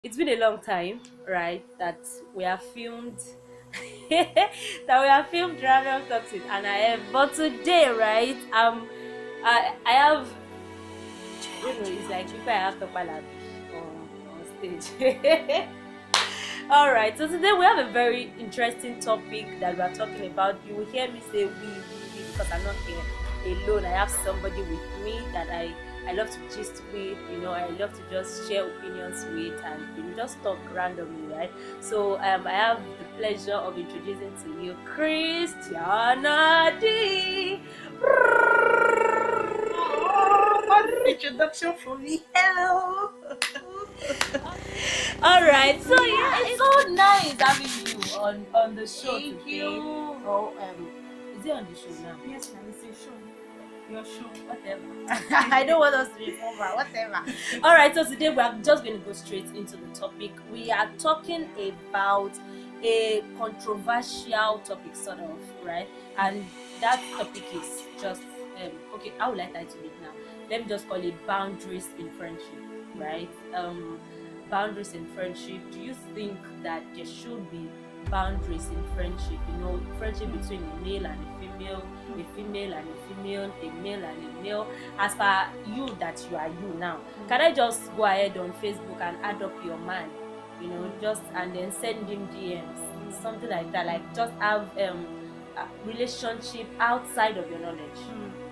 It's been a long time, right, that we have filmed that we have filmed Random Talks with HannahF. But today, right, I have, it's like people I have to palabi on stage. All right, so today we have a very interesting topic that we are talking about. You will hear me say we because I'm not here alone. I have somebody with me that I love to gist with, I love to just share opinions with, and just talk randomly, right? So I have the pleasure of introducing to you Christiana D. Introduction for me. Hello. All right, so yeah, it's so nice having you on the show Thank today. you. Oh, is it on the show now? Yes, now it's a show. Your show. Whatever. I don't want us to be over. Whatever. All right, so today we are just going to go straight into the topic. We are talking about a controversial topic, sort of, right? And that topic is just okay. How would I title it now? Let me just call it boundaries in friendship, right? Boundaries in friendship. Do you think that there should be boundaries in friendship? Friendship between a male and a female and a female, a male and a male. As per you that you are you now, can I just go ahead on Facebook and add up your man, just and then send him DMs, something like that, like just have a relationship outside of your knowledge.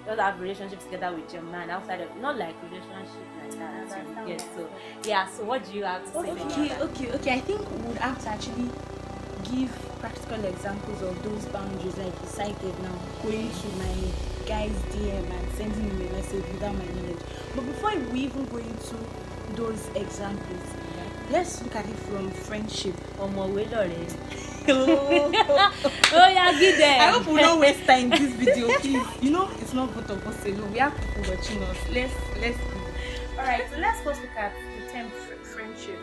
Just have relationships together with your man outside of, not like relationship like that. Yes. So yeah. So what do you have to say about that? Okay. I think we would have to actually give practical examples of those boundaries, like you cited now, going to my guy's DM and sending him a message without my knowledge. But before we even go into those examples, let's look at it from friendship. Oh yeah, get there. I hope we don't waste time in this video, please. It's not both of us alone. We have people watching us. Let's go. Alright, so let's first look at the term friendship.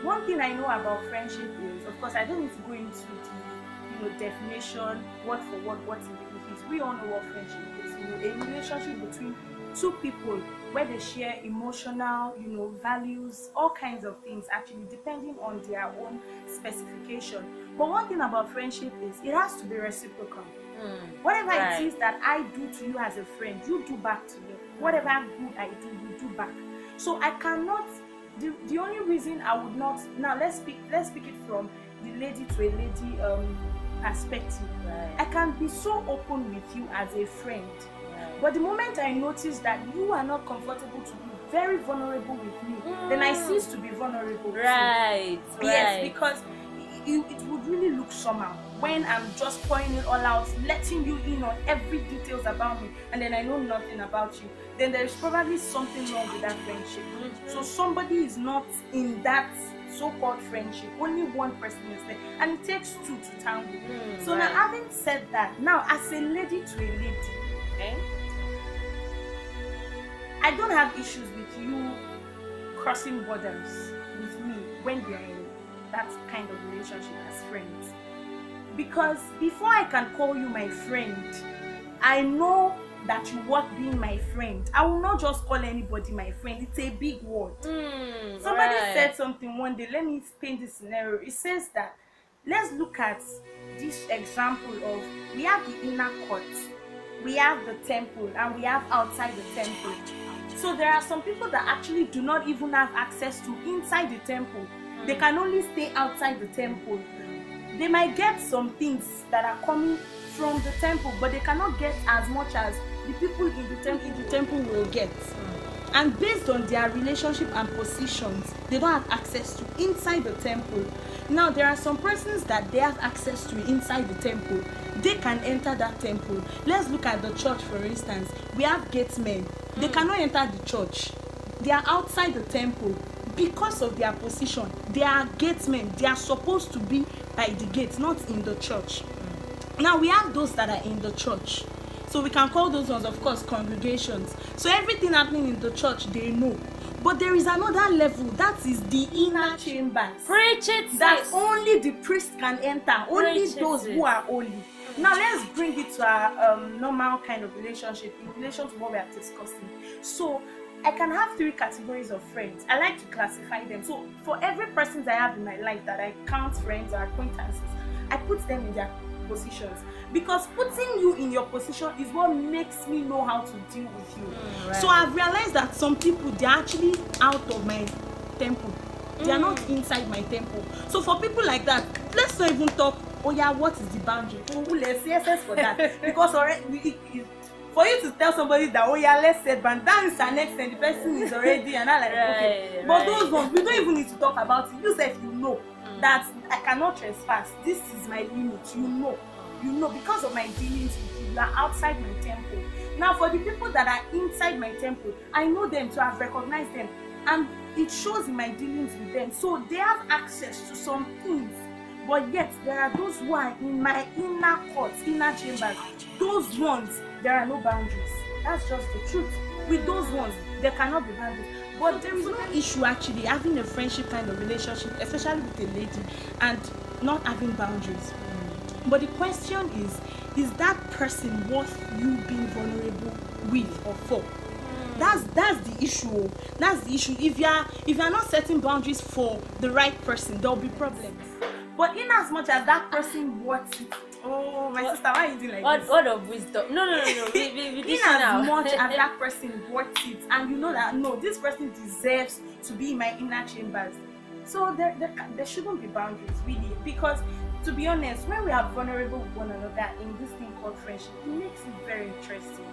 One thing I know about friendship is, of course, I don't need to go into the definition, word for word, what it really is. We all know what friendship is. A relationship between two people where they share emotional, values, all kinds of things, actually, depending on their own specification. But one thing about friendship is it has to be reciprocal. Whatever it is that I do to you as a friend, you do back to me. Whatever good I do, you do back. So I cannot. The only reason I would not, now let's speak it from the lady to a lady perspective. I can be so open with you as a friend, but the moment I notice that you are not comfortable to be very vulnerable with me, then I cease to be vulnerable with you. Yes, because it would really look somehow when I'm just pouring it all out, letting you in on every details about me, and then I know nothing about you. Then there is probably something wrong with that friendship. So somebody is not in that so-called friendship. Only one person is there, and it takes two to tango. So now, having said that, now as a lady to a lady, I don't have issues with you crossing borders with me when we are in that kind of relationship as friends. Because before I can call you my friend, I know that you worth being my friend. I will not just call anybody my friend. It's a big word. Somebody said something one day. Let me paint this scenario. It says that, let's look at this example of, we have the inner court, we have the temple, and we have outside the temple. So there are some people that actually do not even have access to inside the temple. They can only stay outside the temple. They might get some things that are coming from the temple, but they cannot get as much as the people in the temple will get. And based on their relationship and positions, they don't have access to inside the temple. Now there are some persons that they have access to inside the temple. They can enter that temple. Let's look at the church, for instance. We have gatesmen. They cannot enter the church. They are outside the temple because of their position. They are gatesmen. They are supposed to be by the gate, not in the church. Now we have those that are in the church. So we can call those ones, of course, congregations. So everything happening in the church, they know. But there is another level, that is the inner chambers. Preach it, that only the priest can enter, only those who are holy. Now let's bring it to our normal kind of relationship, in relation to what we are discussing. So I can have 3 categories of friends. I like to classify them. So for every person I have in my life that I count friends or acquaintances, I put them in their positions, because putting you in your position is what makes me know how to deal with you. Right. So I've realized that some people, they're actually out of my temple. They are not inside my temple. So for people like that, let's not even talk, oh yeah, what is the boundary? Oh, let's yes for that. Because already for you to tell somebody that, oh yeah, let's set bound, that is an extent, the person is already, and I'm like, okay. But those ones, we don't even need to talk about it. You say if you know that I cannot trespass, this is my limit, you know, because of my dealings with you, you are outside my temple. Now for the people that are inside my temple, I know them, to have recognized them, and it shows in my dealings with them. So they have access to some things, but yet there are those who are in my inner courts, inner chambers. Those ones, there are no boundaries. That's just the truth. With those ones, there cannot be boundaries. But there is no issue actually having a friendship kind of relationship, especially with a lady, and not having boundaries. But the question is that person worth you being vulnerable with or for? That's the issue. That's the issue. If you are not setting boundaries for the right person, there'll be problems. But in as much as that person wants it, oh my sister, why are you doing like this? Word of wisdom. No. In as much as that person wants it, and you know that no, this person deserves to be in my inner chambers. So there shouldn't be boundaries really, because to be honest, when we are vulnerable with one another in this thing called friendship, it makes it very interesting.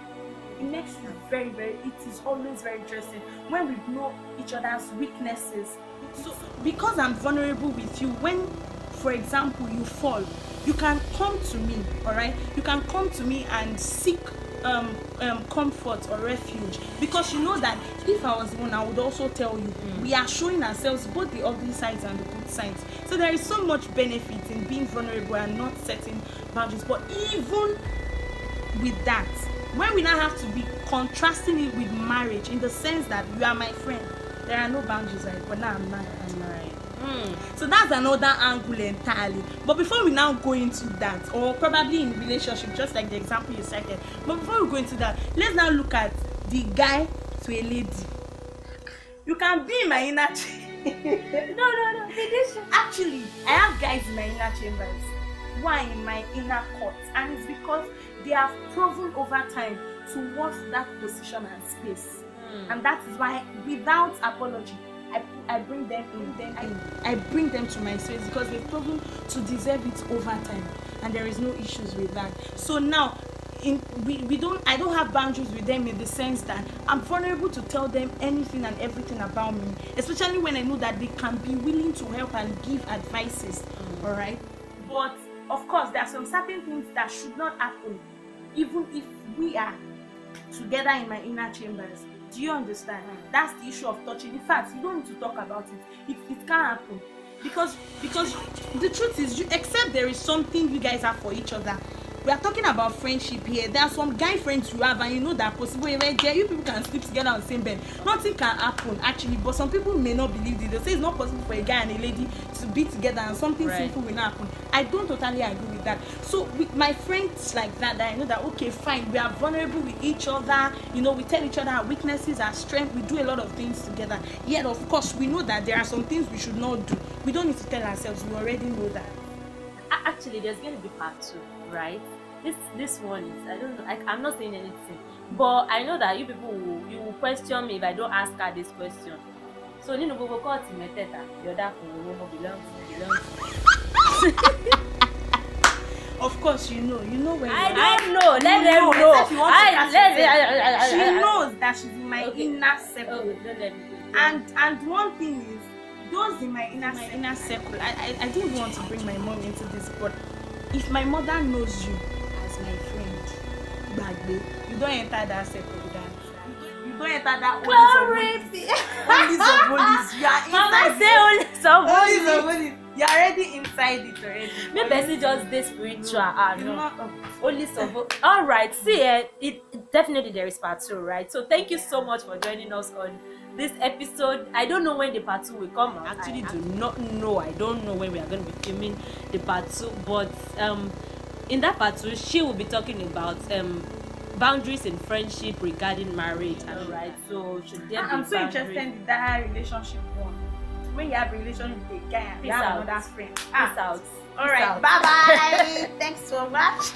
It makes it it is always very interesting when we know each other's weaknesses. So because I'm vulnerable with you, when, for example, you fall, you can come to me, all right? You can come to me and seek comfort or refuge, because you know that if I was one, I would also tell you we are showing ourselves both the ugly sides and the good sides. So there is so much benefit in being vulnerable and not setting boundaries. But even with that, when we now have to be contrasting it with marriage, in the sense that you are my friend, there are no boundaries, right? But now I'm married. So that's another angle entirely. But before we now go into that, or probably in relationship, just like the example you cited, but before we go into that, let's now look at the guy to a lady. You can be in my inner No. Actually, I have guys in my inner chambers who are in my inner court, and it's because they have proven over time to worth that position and space. And that is why, without apology, I bring them in. I bring them to my space, because they've proven to deserve it over time, and there is no issues with that. So now, I don't have boundaries with them in the sense that I'm vulnerable to tell them anything and everything about me, especially when I know that they can be willing to help and give advices. All right, but of course there are some certain things that should not happen, even if we are together in my inner chambers. Do you understand? That's the issue of touching. In fact, you don't need to talk about it. It can't happen, because the truth is, except there is something you guys have for each other. We are talking about friendship here. There are some guy friends you have, and you know that possible you people can sleep together on the same bed. Nothing can happen actually, but some people may not believe it. They say it's not possible for a guy and a lady to be together and something simple will not happen. I don't totally agree with that. So with my friends like that I know that okay, fine, we are vulnerable with each other. You know, we tell each other our weaknesses, our strength. We do a lot of things together. Yet of course we know that there are some things we should not do. We don't need to tell ourselves. We already know that. Actually, there's going to be part 2, right? This one is, I don't know, I'm not saying anything, but I know that you people will question me if I don't ask her this question. So Nino go call Timeteta, the other belongs. Of course, you know where I don't know. Let them know. She knows that she's in my inner circle. Don't let me go. And one thing is, those in my inner circle, I didn't want to bring my mom into this, but if my mother knows you as my friend, Bagbe, you don't enter that circle with that. You don't enter that Holies of holies. You are inside. Mama say holies of holies. You're already inside it already. Maybe it's just this spiritual. No. Holies of holies. All right. See, it definitely there is part 2, right? So thank you so much for joining us on this episode. I don't know when the part 2 will come out. Actually, do not know. I don't know when we are going to be filming the part 2, but in that part 2 she will be talking about boundaries in friendship regarding marriage. All right, so should there be I'm so boundaries? interested in that relationship one. When you have a relationship with a guy and you have another friend. Peace out. All right, out. bye bye. Thanks so much.